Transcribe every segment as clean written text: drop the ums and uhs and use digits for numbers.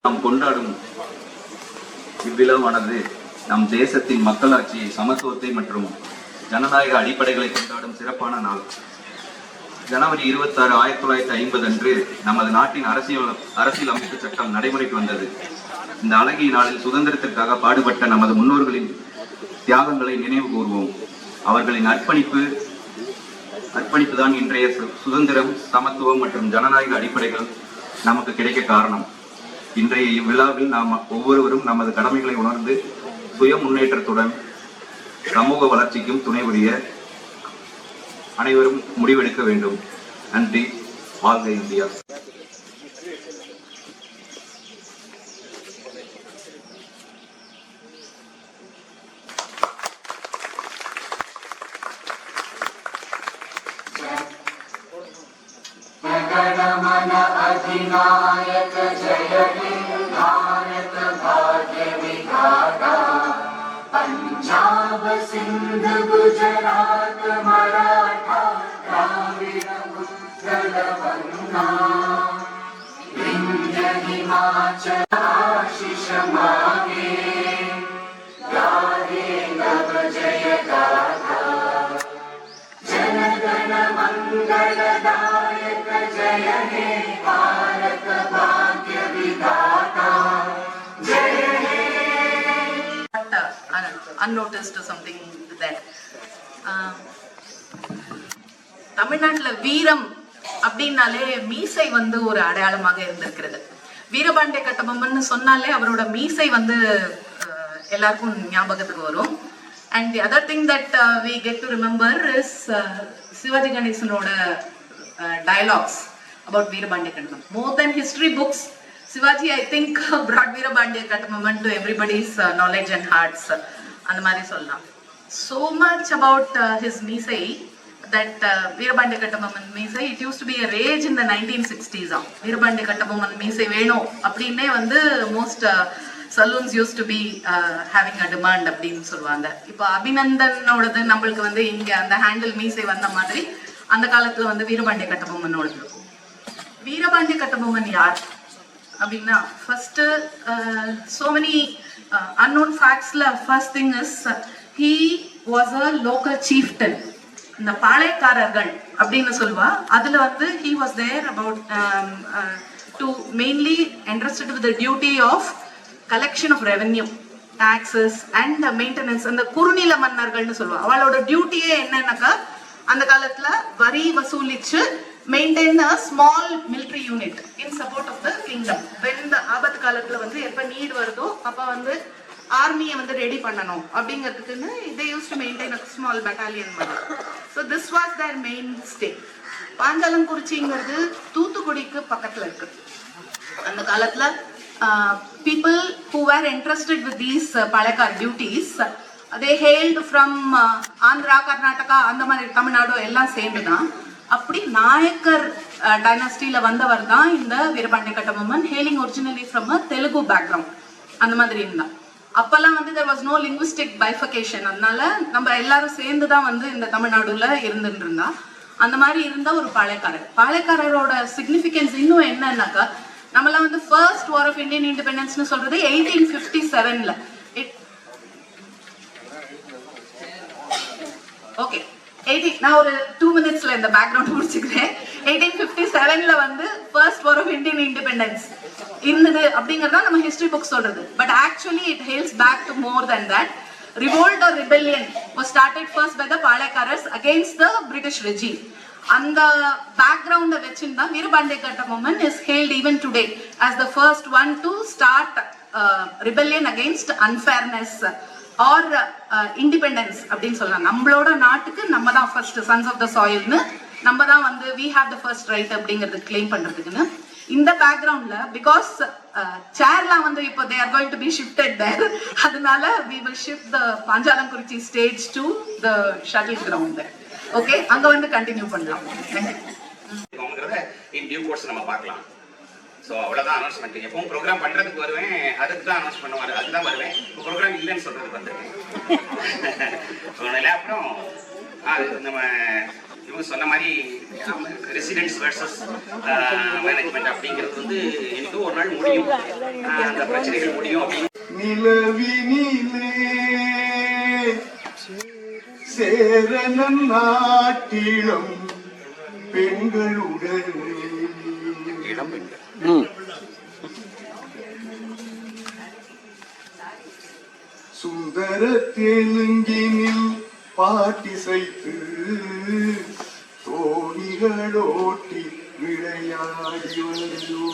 நாம் கொண்டாடும் இவ்விழாவானது நம் தேசத்தின் மக்களாட்சி, சமத்துவத்தை மற்றும் ஜனநாயக அடிப்படைகளை கொண்டாடும் சிறப்பான நாள். ஜனவரி 26, 1950 அன்று நமது நாட்டின் அரசியல் அமைப்பு சட்டம் நடைமுறைக்கு வந்தது. இந்த அழகிய நாளில் சுதந்திரத்திற்காக பாடுபட்ட நமது முன்னோர்களின் தியாகங்களை நினைவு கூர்வோம். அவர்களின் அர்ப்பணிப்பு தான் இன்றைய சுதந்திரம், சமத்துவம் மற்றும் ஜனநாயக அடிப்படைகள் நமக்கு கிடைக்க காரணம். இன்றைய இவ்விழாவில் நாம் ஒவ்வொருவரும் நமது கடமைகளை உணர்ந்து சுய முன்னேற்றத்துடன் சமூக வளர்ச்சிக்கும் துணை புரிய அனைவரும் முடிவெடுக்க வேண்டும். நன்றி. வாழ்க இந்தியா. जनगण अधिनायक जय हे भारत भाग्य विधाता, पंजाब सिंध गुजरात मराठा द्राविड़ उत्कल वंदना, विंध्य हिमाचल आशीष मांगे, गाहे नव जय गाथा। जनगण मंगलदायक जय हे भारत भाग्य विधाता, जय हे। Unnoticed or something that தமிழ்நாட்டுல வீரம் அப்படின்னாலே மீசை வந்து ஒரு அடையாளமாக இருந்திருக்கிறது. வீரபாண்டிய கட்டபொம்மன் சொன்னாலே அவரோட மீசை வந்து எல்லாருக்கும் ஞாபகத்துக்கு வரும். And the other thing that we get to remember is Sivaji Ganesanoda dialogues about Veerabandiya Kattabomman. More than history books, Sivaji, I think, brought Veerabandiya Kattabomman to everybody's knowledge and hearts. And mari solla. So much about his meesai that Veerabandiya Kattabomman meesai, it used to be a rage in the 1960s. Veerabandiya Kattabomman meesai veno அப்படினே வந்து most saloons used to be having a demand அப்படின்னு சொல்லுவாங்க. இப்போ அபிநந்தனோடது நம்மளுக்கு வந்து இங்க அந்த handle மீசை வந்த மாதிரி அந்த காலத்துல வந்து வீரபாண்டிய கட்டபொம்மனோடது. வீரபாண்டிய கட்டபொம்மன் யார் அப்படின்னா, first so many unknown factsல first thing is he was a local chieftain. இந்த பாளையக்காரர்கள் அப்படின்னு சொல்லுவா. அதுல வந்து he was there about to mainly entrusted with the duty of collection of revenue, taxes and maintenance. அந்த குறுநில மன்னர்கள்னு சொல்லுவா. அவளோட டியூட்டியே என்னன்னாக்கா அந்த காலத்துல வரி வசூலிச்சு maintain a small military unit in support of the kingdom. when the ஆபத்து காலத்துல வந்து எப்ப நீட் வருதோ அப்ப வந்து ஆர்மியை வந்து ரெடி பண்ணணும் அப்படிங்கிறதுக்குன்னு they used to maintain a small battalion மாதிரி. so this was their main stay. பாஞ்சாலங்குறிச்சிங்கிறது தூத்துக்குடிக்கு பக்கத்துல இருக்கு. அந்த காலத்துல people who were entrusted with these Palekar duties, they hailed from Andhra, Karnataka, அந்த மாதிரி தமிழ்நாடு எல்லாம் சேர்ந்துதான். அப்படி நாயக்கர் டைனஸ்டில வந்தவர் தான் இந்த Veerapandiya Kattabomman. Hailing originally from a Telugu background அந்த மாதிரி இருந்தா. அப்பெல்லாம் வந்து there was no linguistic bifurcation. அதனால நம்ம எல்லாரும் சேர்ந்து தான் வந்து இந்த தமிழ்நாடுல இருந்துட்டு இருந்தா. அந்த மாதிரி இருந்த ஒரு பாளையக்காரர். பாளையக்காரரோட சிக்னிஃபிகன்ஸ் இன்னும் என்னன்னாக்கா, நம்மளாம் வந்து ஃபர்ஸ்ட் வார் ஆஃப் இந்தியன் இண்டிபெண்டன்ஸ்னு சொல்றது 1857ல. ஓகே, நான் ஒரு 2 minutesல இந்த பேக்ரவுண்ட் முடிச்சுக்கிறேன். 1857ல வந்து first war of Indian independence இருந்தது அப்படிங்கறத நம்ம ஹிஸ்டரி புக் சொல்றது. But actually it hails back to more then that. Revolt or rebellion was started first by the Palaikarars against the British regime. அந்த பேக்ரவுண்ட வச்சுருந்தா Veerapandiya Kattabomman is hailed even today as the first one to start rebellion against unfairness or independence அப்படின்னு சொல்லலாம். நம்மளோட நாட்டுக்கு நம்ம தான் first sons of the சாயில்னு நம்ம தான் வந்து we have the first right அப்படிங்கிறது கிளைம் பண்றதுக்குன்னு இந்த பேக்ரவுண்ட்ல பிகாஸ் சேர்லாம் வந்து இப்போ they are going to be shifted there. அதனால we will shift the Panchalankurichi stage to the shuttle ground there. Okay, அங்க வந்து கண்டினியூ பண்ணலாம். இன் டியூ கோர்ஸ் நம்ம பார்க்கலாம். ஸோ அவ்வளோதான் அனௌன்ஸ்மெண்ட். எப்பவும் ப்ரோக்ராம் பண்ணுறதுக்கு வருவேன், அதுக்கு தான் அனௌன்ஸ் பண்ணுவார், அதுதான் வருவேன். இப்போ ப்ரோக்ராம் இல்லைன்னு சொல்கிறதுக்கு வந்துருக்கேன். அப்புறம் நம்ம இவங்க சொன்ன மாதிரி ரெசிடென்ட்ஸ் வர்சஸ் மேனேஜ்மெண்ட் அப்படிங்கிறது வந்து எனக்கு ஒரு நாள் முடியும், அந்த பிரச்சனைகள் முடியும் அப்படின்னு. நிலவினிலே சேரனன் நாட்டிலும் பெண்களுடன் இளம் பெண்கள் சுந்தர தெலுங்கினில் பாட்டிசைத்து தோணிகளோட்டி விளையாடி வருதோ.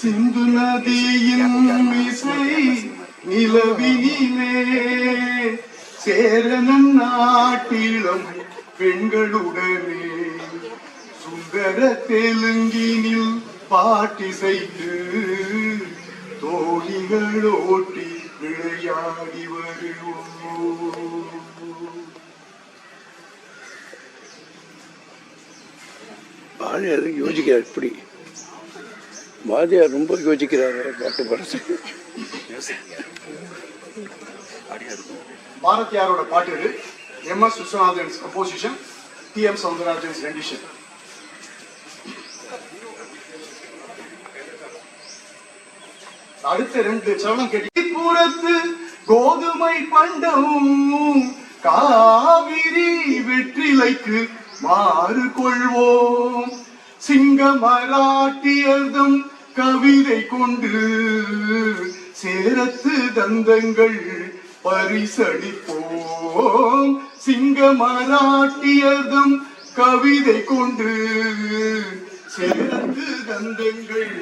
சிந்து நதியின் இசை நிலவினிலே சேரனன் நாட்டிலும் பெண்களுடனே சுந்தர தெலுங்கினில் பாட்டிசைத்து தோழிகளோட்டி விளையாடி வருவோம். பாரதியார் யோசிக்கிறார். இப்படி பாரதியார் ரொம்ப யோசிக்கிறார் பாட்டு பாடுறது. பாரதியாரோட பாட்டு இது. MS. Viswanathan composition, TM. Soundararajan rendition. அடுத்த 2 சரணம் கேட்டி. புறத்து கோதுமை பண்டம் காவிரி வெற்றிலைக்கு மாறு கொள்வோம். சிங்க மராட்டியர்தம் கவிதை கொண்டு சேரத்து தந்தங்கள் பரிசளிப்போம். சிங்க மராட்டியர்தம் கவிதை கொண்டு சேரத்து தந்தங்கள்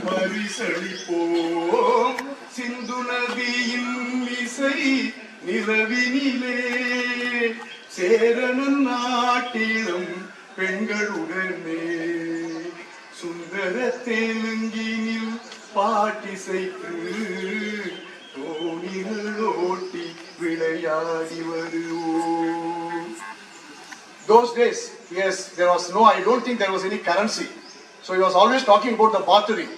பரிசளிப்போம். சிந்து நதியின் இசை நிலவினிலே சேரனன் நாட்டிலும் பெண்களுடனே சுந்தர தெலுங்கினில் பாட்டிசைத்து தோணிகளோட்டி விளையாடி வருவோம். Those days, yes, there was no, I don't think there was any currency. So he was always talking about the bartering.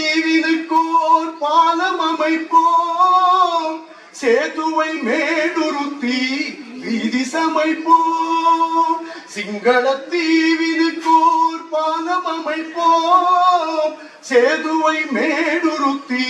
சிங்களத்தீவினுக்கோர் பாலம் அமைப்போம். சேதுவை மேடுருத்தி வீதி சமைப்போம். சிங்களத்தீவினுக்கோர் பாலம் அமைப்போம். சேதுவை மேடுருத்தி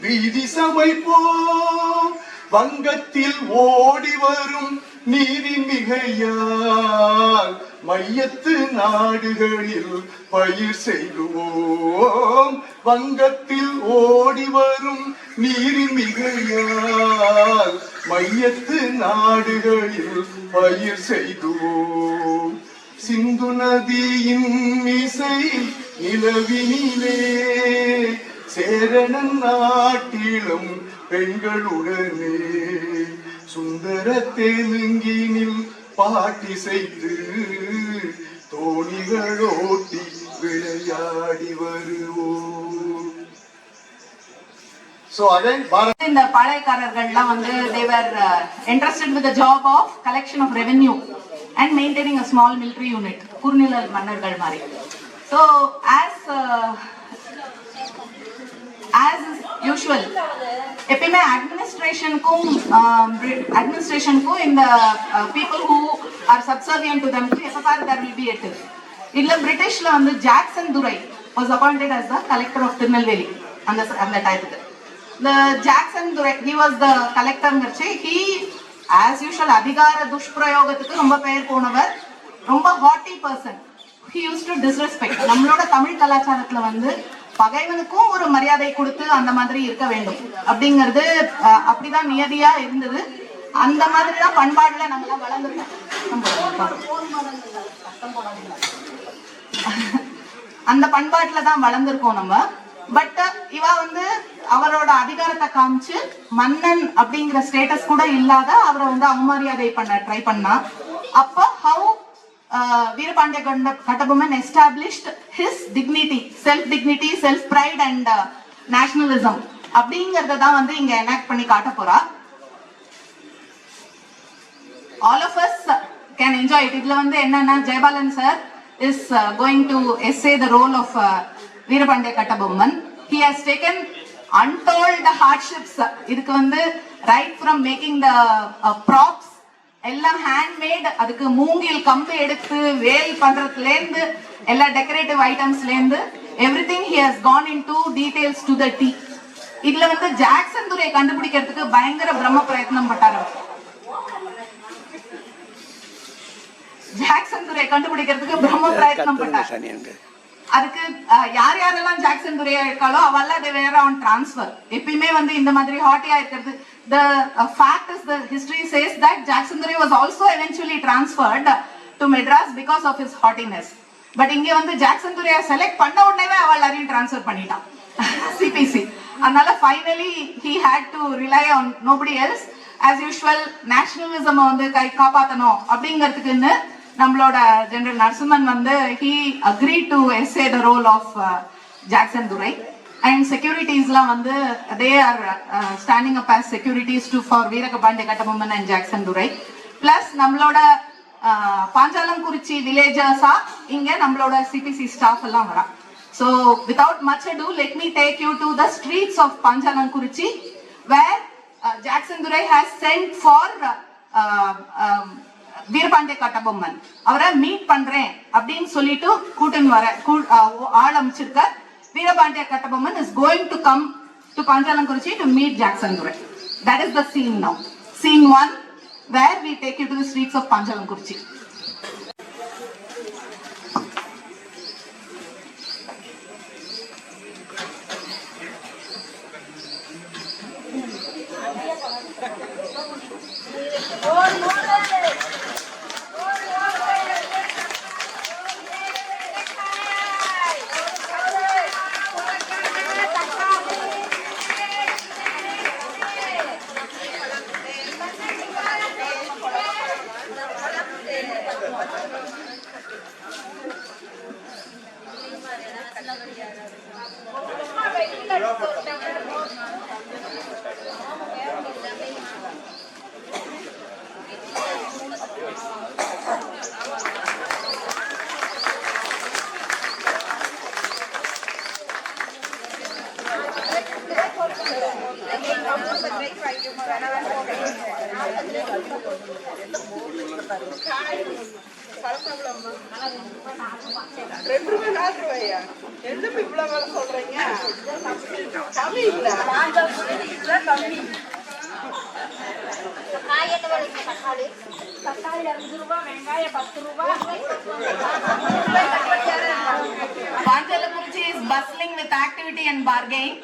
வீதி சமைப்போம். வங்கத்தில் ஓடி வரும் நீதி மிகையால் மையத்து நாடுகளில் பயிர் செய்வோம். வங்கத்தில் ஓடி வரும் நீரி மிகையால் மையத்து நாடுகளில் பயிர் செய்வோம். சிந்து நதியின் இசை நிலவினிலே சேரனன் நாட்டிலும் பெண்களுடனே சுந்தர தெலுங்கினில் பாட்டிசைத்து தோணிகளோட்டி விளையாடி வருவோம். So again, இந்த பாளையக்காரர்கள்லாம் வந்து they were interested with the job of collection of revenue and maintaining a small military unit. குறுநில மன்னர்கள் மாதிரி. So as usual எப்பயுமே அட்மினிஸ்ட்ரேஷனுக்கும் இந்த people who are subservient to them எப்ப பாரு there will be a tiff. இல்ல பிரிட்டிஷ்ல வந்து Jackson Durai was appointed as the collector of Tirunelveli அந்த டைத்துக்கு. The Jackson Durai, he was the collector. He, as usual, அதிகார துஷ்பிரயோகத்துக்கு ரொம்ப பெயர் போனவர். ரொம்ப haughty person. He used to disrespect. நம்மளோட தமிழ் கலாச்சாரத்துல வந்து பகைவனுக்கும் ஒரு மரியாதை கொடுத்து அந்த மாதிரி இருக்க வேண்டும் அப்படிங்கிறது அப்படிதான் நியதியா இருந்தது. அந்த மாதிரி தான் பண்பாடுல நம்ம வளர்ந்துருக்கோம். அந்த பண்பாட்டுல தான் வளர்ந்துருக்கோம் நம்ம. பட் இவ வந்து அவரோட அதிகாரத்தை காமிச்சு மன்னன் அப்படிங்கிற ஸ்டேட்டஸ் கூட இல்லாத அவரை வந்து அவமரியாதை பண்ண ட்ரை பண்ணா. அப்ப how Veerapandiya Kattabomman established his dignity, self pride and nationalism. அப்படிங்கறத தான் வந்து இங்க எனாக்ட் பண்ணி காட்ட போறா. All of us can enjoy it. இதுல வந்து என்னன்னா Jayapalan sir is going to essay the role of Veerapandiya Kattabomman. He has taken untold hardships. இதுக்கு வந்து right from making the props எல்லாம் ஹேண்ட்மேட், அதுக்கு மூங்கில் கம்பு எடுத்து வேல் பண்றதுல இருந்து எல்லா டெக்கரேட்டிவ் ஐட்டம்ஸ்ல இருந்து everything he has gone into details to the T. இதுல வந்து ஜாக்சன் துரை கண்டுபிடிக்கிறதுக்கு பயங்கர பிரம்ம பிரயத்னம் பட்டாரு. ஜாக்சன் துரை கண்டுபிடிக்கிறதுக்கு பிரம்ம பிரயத்னம் பட்டாரு. அதுக்கு யார் யாரெல்லாம் ஜாக்சன் துரையா இருக்காளோ அவெல்லாம் they were on transfer. எப்பயுமே வந்து இந்த மாதிரி ஹாட்டியா இருக்கிறது. The fact is, the history says that Jackson Durai was also eventually transferred to Madras because of his haughtiness. But இங்க வந்து ஜாக்சன் துரையை செலக்ட் பண்ண உடனே அவள் எல்லாரையும் டிரான்ஸ்ஃபர் பண்ணிட்டான் CPC. அதனால finally he had to rely on nobody else. As usual nationalism வந்து காப்பாத்தணும் அப்படிங்கிறதுக்குன்னு நம்மளோட ஜெனரல் நரசிம்மன் வந்து he agreed to essay the role of Jackson Durai. And securities la vandu they are standing up as securities to for Veerapandiya Kattabomman and Jackson Durai. Plus nammaloda Panjalamkurichi villagers are inge nammaloda CPC staff alla vara. So without much ado, let me take you to the streets of Panjalamkurichi where Jackson Durai has sent for Veerapandiya Kattabomman. Avara meet பண்றேன் அப்படினு சொல்லிட்டு கூட்டன் வர ஆள் அமைச்சிருக்க. Veerapandiya Kattabomman is going to come to Panjalamkurichi to meet Jackson Durai. That is the scene now. Scene 1, where we take you to the streets of Panjalamkurichi. Panjalamkurichi is bustling with activity and bargaining.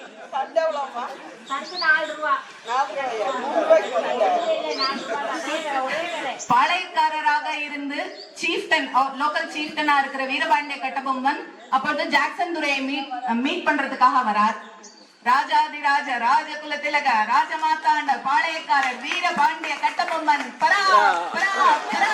பாளையக்காரராக இருந்து chieftain local சீஃப்டனா இருக்கிற வீரபாண்டிய கட்டபொம்மன் அப்பொழுது Jackson துரையை meet பண்றதுக்காக வரார். ராஜாதிராஜ ராஜகுல திலக ராஜமாத்தாண்ட பாளையக்காரர் வீரபாண்டிய கட்டபொம்மன் பரா பரா பரா.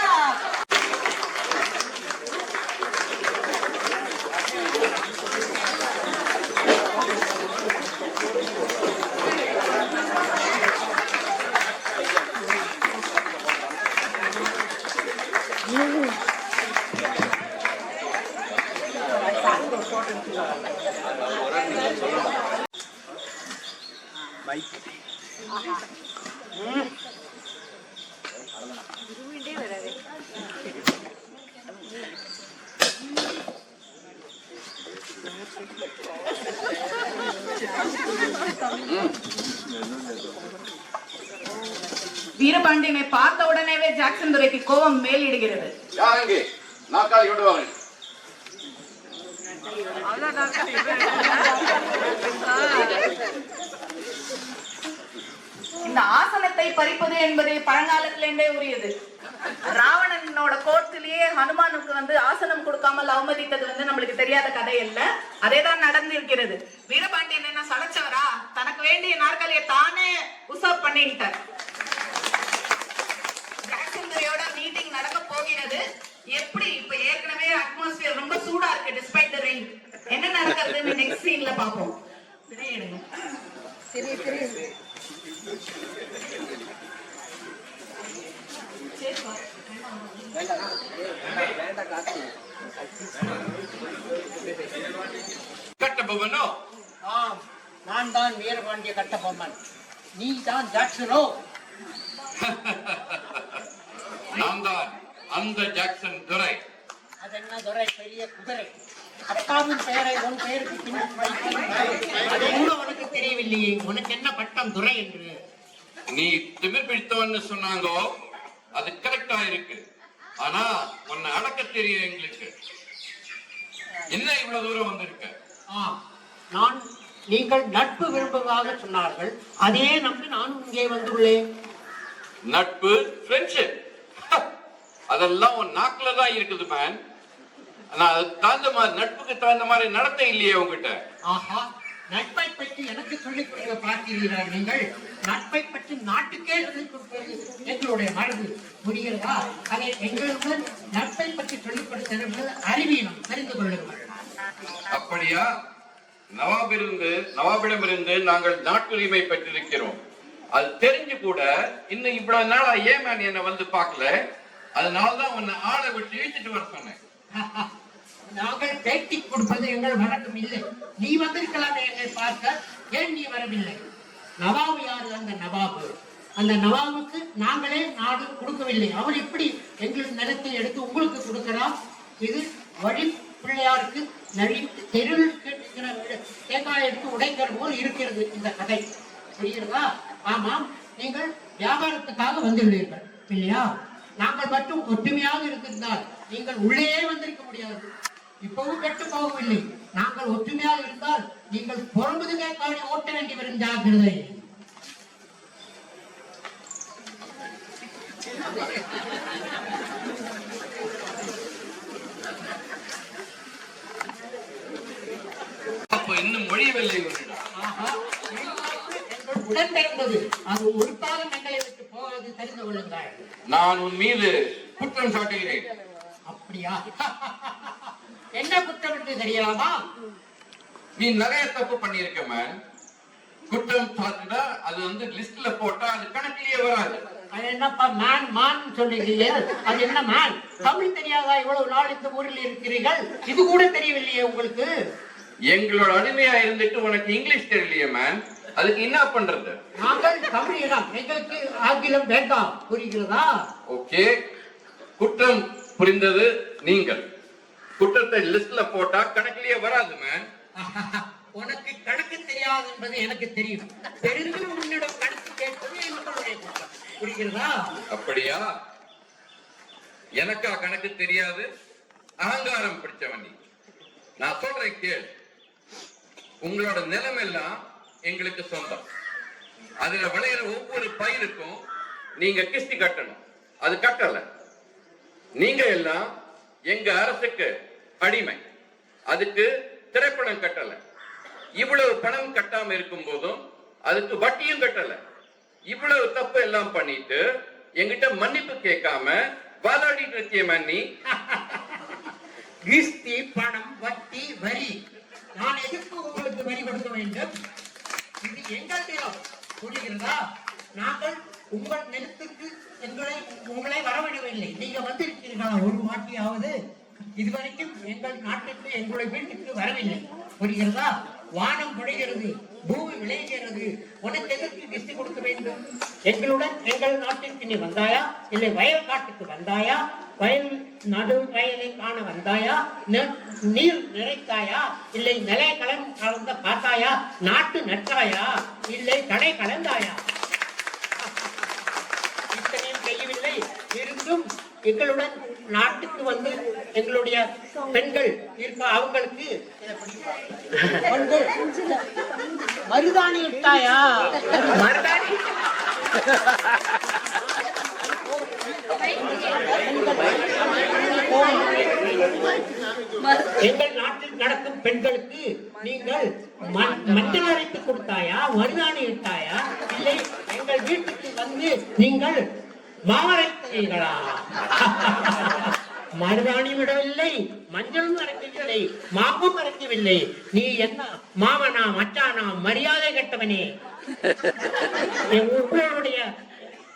வீரபாண்டியனை பார்த்த உடனேவே ஜாக்சன் துரைக்கு கோபம் மேலிடுகிறது. இந்த ஆசனத்தை பறிப்பது என்பது பழங்காலத்திலிருந்தே உரியது. ராவணனோட கோர்ட்டிலேயே ஹனுமானுக்கு வந்து ஆசனம் கொடுக்காமல் அவமதித்தது வந்து நம்மளுக்கு தெரியாத கதை இல்ல. அதேதான் நடந்திருக்கிறது. வீரபாண்டியன் என்ன சளைச்சவரா? தனக்கு வேண்டிய நாற்காலியை தானே உசப் பண்ணிட்டார். ஜாக்சன் துரையோட மீட்டிங் நடக்க போகிறது. எப்படி இப்ப ஏற்கனவே அட்மாஸ்பியர் ரொம்ப சூடா இருக்கு டிஸ்பைட் தி ரெயின். என்ன நடக்குதுன்னு நெக்ஸ்ட் சீன்ல பாப்போம். திரையிடுங்க. கட்டபொம்மனோ? ஆம், நான் தான் வீரபாண்டிய கட்டபொம்மன். நீ தான் ஜாக்சனோ? நான் தான் அந்த ஜாக்சன் துரை. அதென்ன துரை, பெரிய குதிரை. அக்காவின் பெயரை உன் பெயருக்கு பின்னால் வைத்தேன். அது கூட உனக்கு தெரியவில்லையே, உனக்கு என்ன பட்டம் துரை என்று? நீ திமிர் பிடித்தவன்னு சொன்னாங்கோ, அது கரெக்டா இருக்கு. ஆனா உன்னை அடக்க தெரியும் எங்களுக்கு. என்ன இவ்வளவு தூரம் வந்திருக்க? நீங்கள் நட்பு விரும்புவதாக சொன்னார்கள், அதே நம்பி நான் இங்கே வந்துள்ளேன். நட்பு, ஃப்ரெண்ட்ஷிப், அதெல்லாம் உன் நாக்குல தான் இருக்குது மேன். நான் அதுக்கு தகுந்த மாதிரி, நட்புக்கு தகுந்த மாதிரி நடத்த இல்லையே உங்ககிட்ட. ஆஹா, நட்பை பற்றி எனக்கு சொல்லிக் கொடுக்க பார்க்கிறீர்கள் நீங்கள். நட்பை பற்றி நாட்டுக்கே சொல்லிக் கொடுப்பது எங்களுடைய மரபு, புரிகிறதா? அதை எங்களுடன் நட்பை பற்றி சொல்லிக் கொடுத்தவர்கள் அறிவீனம், தெரிந்து கொள்ளுங்கள். அப்படியா? நவாபிடமிருந்து நாங்கள் நாட்டுரிமை பெற்றிருக்கிறோம். அது தெரிஞ்சு கூட இன்னும் இவ்வளவு நாளா ஏன் மேன் என்ன வந்து பார்க்கல? அதனாலதான் உன்னை ஆளை விட்டு இழுத்துட்டு வர சொன்னேன். நாங்கள் பேட்டி கொடுப்பது எங்கள் வழக்கம் இல்லை. நீ வந்திருக்கலாமே என்னை பார்க்க, ஏன் நீ வரவில்லை? நவாபு யாரு? அந்த நவாபு. அந்த நவாபுக்கு நாங்களே நாடு கொடுக்கவில்லை. அவர் எப்படி எங்கள் நிலத்தை எடுத்து உங்களுக்கு கொடுக்கலாம்? இது வழி பிள்ளையாருக்கு தெருவில் தேங்காய் எடுத்து உடைக்கிற போல் இருக்கிறது இந்த கதை, புரிகிறதா? ஆமாம், நீங்கள் வியாபாரத்துக்காக வந்துள்ளீர்கள் இல்லையா? நாங்கள் மட்டும் ஒற்றுமையாக இருந்திருந்தால் நீங்கள் உள்ளே வந்திருக்க முடியாது. இப்பவும் கெட்டு போகவில்லை. நாங்கள் ஒற்றுமையாக இருந்தால் நீங்கள் புறம்புதுகை காணி ஓட்ட வேண்டி வரும். ஜாக்கிரதை. இன்னும் மொழியவில்லை. உடன் பிறந்தது, அது ஒரு காலம் எங்களை விட்டு போவது தெரிந்து கொள்ளுங்கள். நான் உன் மீது குற்றம் சாட்டுகிறேன். அப்படியா? என்ன குற்றம் என்று தெரியலாமா? நீ நிறைய தப்பு பண்ணியிருக்க மேன். குற்றம் சாட்டுனா அது வந்து லிஸ்ட்ல போட்டா அது கணக்கிலேயே வராது. அது என்னப்பா மேன் மான் சொல்றீங்க? அது என்ன மேன்? தமிழ் தெரியாதா? இவ்வளவு நாள் இந்த ஊரில் இருக்கிறீர்கள், இது கூட தெரியவில்லையே உங்களுக்கு? எங்களோட அடிமையா இருந்துட்டு உனக்கு இங்கிலீஷ் தெரியலையே மேன், அதுக்கு என்ன பண்றது? நாங்கள் தமிழிடம், எங்களுக்கு ஆங்கிலம் வேண்டாம், புரிகிறதா? ஓகே, குற்றம் புரிந்தது நீங்கள். குற்றத்தை லிஸ்ட்ல போட்டா கணக்கிலேயே வராது மேன். உனக்கு கணக்கு தெரியாது என்பது எனக்கு தெரியும். தெரிந்து உன்னிடம் கணக்கு கேட்பது எங்களுடைய குற்றம், புரிகிறதா? அப்படியா? எனக்கா கணக்கு தெரியாது? அகங்காரம் பிடிச்சவன் நீ. நான் சொல்றேன் கேள். உங்களோட நிலம் எல்லாம் எங்களுக்கு சொந்தம். அதுல விளையிற ஒவ்வொரு பயிருக்கும் நீங்க கிஸ்தி கட்டணும். அது கட்டல. நீங்க எல்லாம் எங்க அரசுக்கு அடிமை. அதுக்கு திரைப்படம் கட்டல. இவ்வளவு பணம் கட்டாம இருக்கும் போதும் அதுக்கு வட்டியும் கட்டல. இவ்வளவு தப்பு எல்லாம் பண்ணிட்டு எங்கிட்ட மன்னிப்பு கேட்காம வாதாடிட்டு இருக்கிய மன்னி. கிஸ்தி, பணம், வட்டி, வரி, நான் எதுக்கு உங்களுக்கு வரி கொடுக்க வேண்டும்? இது எங்கள் நிலம், புரிகிறதா? நாங்கள் உங்கள் நிலத்துக்கு உங்களை வரவிடவில்லை. நீங்க வந்திருக்கிறீர்களா ஒரு வாட்டியாவது? இதுவரைக்கும் எங்கள் நாட்டுக்கு, எங்களுடைய வீட்டுக்கு வரவில்லை, புரிகிறதா? வானம் பொழிகிறது, பூமி விளைகிறது, உனக்கு எதற்கு கிஸ்தி கொடுக்க வேண்டும்? எங்களுடன் எங்கள் நாட்டிற்கு நீ வந்தாயா? இல்லை வயல் காட்டுக்கு வந்தாயா? வயல் நடு வயலை காண வந்தாயா? நீர் நிறைத்தாயா? இல்லை நிலை கலந்த பார்த்தாயா? நாட்டு நட்டாயா? இல்லை கடை கலந்தாயா? இத்தனையும் செய்யவில்லை. இருந்தும் எங்களுடன் நாட்டுக்கு வந்து எங்களுடைய பெண்கள் இருக்க, அவங்களுக்கு மருதாணி இட்டாயா? மருதாணி எங்கள் நாட்டில் நடக்கும் பெண்களுக்கு நீங்கள் மஞ்சள் அரைத்து கொடுத்தாயா? மருதாணி இட்டாயா? இல்லை எங்கள் வீட்டுக்கு வந்து நீங்கள் மாமரைத்தீர்களா? மருதாணி விடவில்லை, மஞ்சளும் அரைக்கவில்லை, மாப்பும் அரைக்கவில்லை. நீ என்ன மாமனா மச்சானா மரியாதை கட்டவனே? உங்களுடைய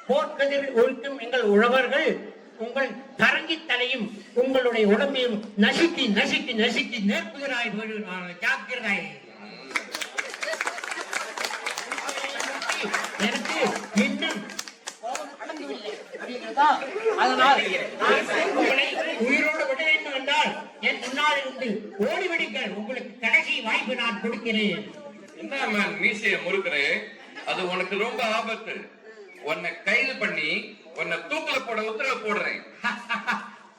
போர்க்கதிர் ஒழிக்கும் எங்கள் உழவர்கள் உங்கள் தரங்கி தலையும் உங்களுடைய உடம்பையும் நசுக்கி நசுக்கி நசுக்கி நேர்ப்புகிறாய். ஜாக்கிரதாய். எனக்கு இன்னும் அதனால் உங்களை உயிரோடு விட வேண்டும் என்றால் என் முன்னால் இருந்து ஓடிவிடுங்கள். உங்களுக்கு கடைசி வாய்ப்பு நான் கொடுக்கிறேன். என்ன மீசைய முறுக்குறேன், அது உனக்கு ரொம்ப ஆபத்து. உன்னை கைது பண்ணி உன்னை தூக்குல போட உத்தரவு போடுறேன்.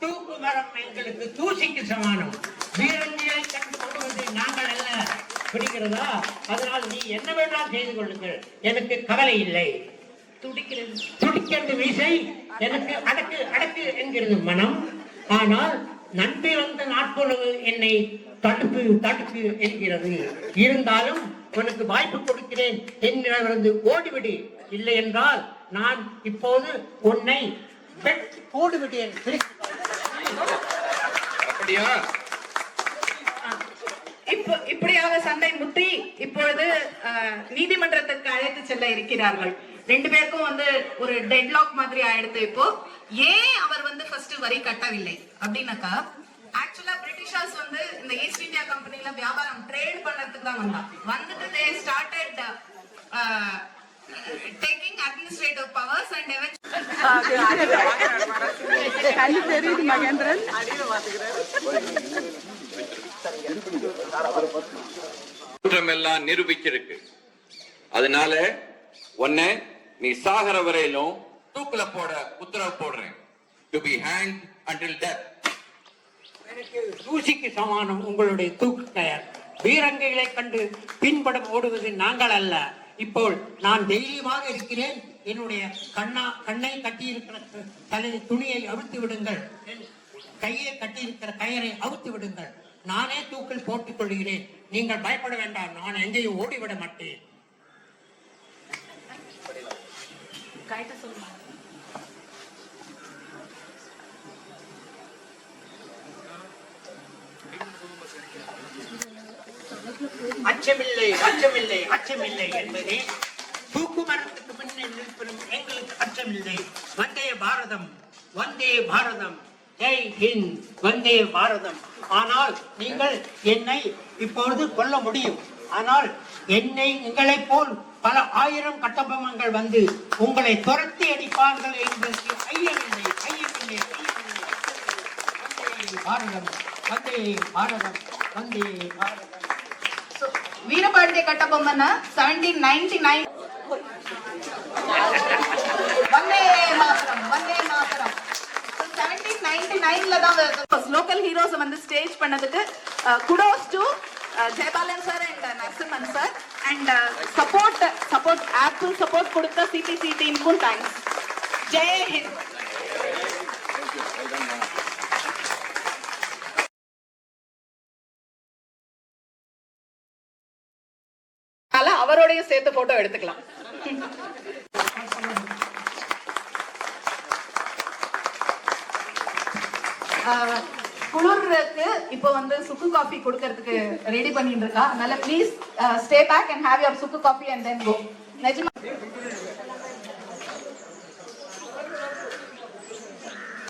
தூக்கு மரம் எங்களுக்கு தூசிக்கு சமானம். வீரங்களை கண்டு கொள்வது நாங்கள் அல்ல. பிடிக்கிறதா? அதனால் நீ என்ன வேண்டாம் செய்து கொள்ளுங்கள், எனக்கு கவலை இல்லை. துடிக்கிறது மீசை, எனக்கு அடக்கு அடக்கு என்கிறது மனம். ஆனால் நன்றி வந்த நாட்பொழுது என்னை தடுப்பு தடுப்பு என்கிறது. இருந்தாலும் உனக்கு வாய்ப்பு கொடுக்கிறேன். என்னிடமிருந்து ஓடிவிடு. இல்லை என்றால் நான் இப்போது உன்னை போடுவிட்டேன். அப்படியா? இப்படியாக சண்டை முற்றி இப்பொழுது நீதிமன்றத்திற்கு அழைத்து செல்ல இருக்கிறார்கள். ரெண்டு பேருக்கும் வந்து ஒரு டெட்லாக் மாதிரி ஆயிடுத்து. இப்போ ஏன் அவர் வந்து ஃபர்ஸ்ட் வரி கட்டவில்லை அப்படின்னாக்கா, ஆக்சுவலா பிரிட்டிஷர்ஸ் வந்து இந்த ஈஸ்ட் இந்தியா கம்பெனில வியாபாரம் ட்ரேட் பண்றதுக்கு தான் வந்துட்டு they started taking administrative powers and குற்றமெல்லாம் நிரூபிச்சிருக்கு. அதனால உன்னை நீ சாகர வரையிலும் தூக்குல போட உத்தரவு போடுறேன். To be hanged until death. எனக்கு தூசிக்கு சமானம் உங்களுடைய தூக்கு கயர். வீரங்கைகளை கண்டு பின்படம் ஓடுவது நாங்கள் அல்ல. இப்போ நான் தைரியமாக இருக்கிறேன். என்னுடைய கண்ணை கட்டியிருக்கிற தலை துணியை அவிழ்த்து விடுங்கள். கையை கட்டியிருக்கிற கயரை அவிழ்த்து விடுங்கள். நானே தூக்கில் போட்டுக் கொள்கிறேன். நீங்கள் பயப்பட வேண்டாம். நான் எங்கேயும் ஓடிவிட மாட்டேன். அச்சமில்லை அச்சமில்லை அச்சமில்லை என்பதே தூக்கு மரத்துக்கு முன்னே நிற்பதும் எங்களுக்கு அச்சமில்லை. வந்தே பாரதம் வந்தே பாரதம், ஜெய் ஹிந்த், வந்தே பாரதம். ஆனால் நீங்கள் என்னை இப்பொழுது கொல்ல முடியும். ஆனால் எங்களை போல் பல ஆயிரம் கட்டபொம்மன்கள் வந்து உங்களை துரத்தி அடிப்பார்கள் என்பதற்கு ஐயமில்லை ஐயமில்லை ஐயமில்லை. வந்தே பாரதம் வந்தே பாரதம் வந்தே பாரதம். வீரபாண்டிய கட்டபொம்மன் 1799 வந்தே மாதரம் வந்தே மாதரம் 1799ல தான் லோக்கல் ஹீரோஸ் வந்து ஸ்டேஜ் பண்ணதுக்கு kudos to Jayapalan sir and Narasimhan sir and support ample support கொடுத்த சிபிசி டீமுக்கும் தேங்க்ஸ். ஜெய் ஹிந்த். அவரோடைய சேர்த்து போட்டோ எடுத்துக்கலாம். குளிருக்கு இப்போ வந்து சுக்கு காஃபி கொடுக்கறதுக்கு ரெடி பண்ணிட்டு இருக்கா. அதனால please stay back and have your sukku coffee and then go. நிஜமா